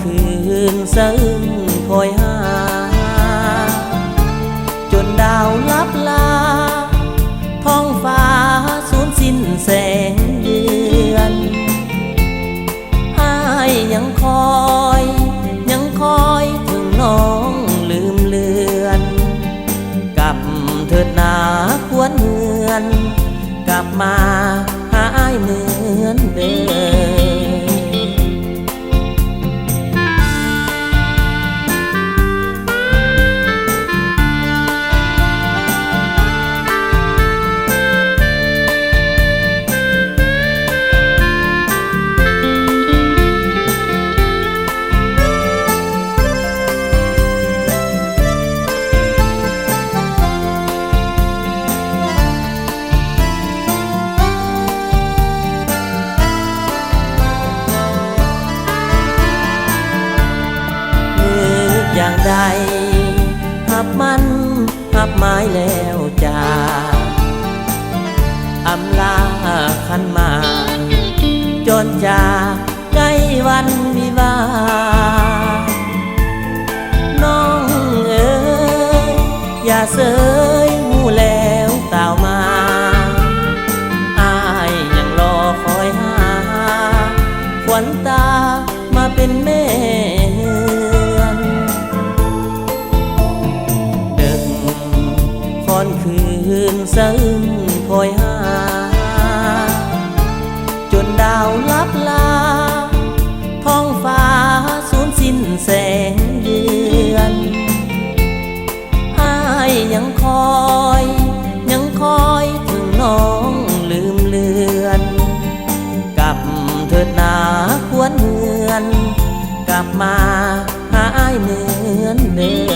คืนสะอึ้งคอยหาจนดาวลับลาท้องฟ้าสูญสิ้นแสงเดือนอ้ายยังคอยถึงน้องลืมเลือนกลับเถิดนาควรเหือนกลับมาหาอ้ายเหมือนเดิมอย่างใดหับมันหับไม้แล้วจ้าอำลาขันมาจนจากใกล้วันวิวาน้องเอ๋ยอย่าเสยหูแล้วกล่าวมาอ้ายยังรอคอยหาขวัญตามาเป็นแม่คืนสะอึ้งคอยหาจนดาวลับลาท้องฟ้าสูญสิ้นแสงเดือนอ้ายยังคอยถึงน้องลืมเลือนกลับเถิดนาควรเหือนกลับมาหาอ้ายเหมือนเดิม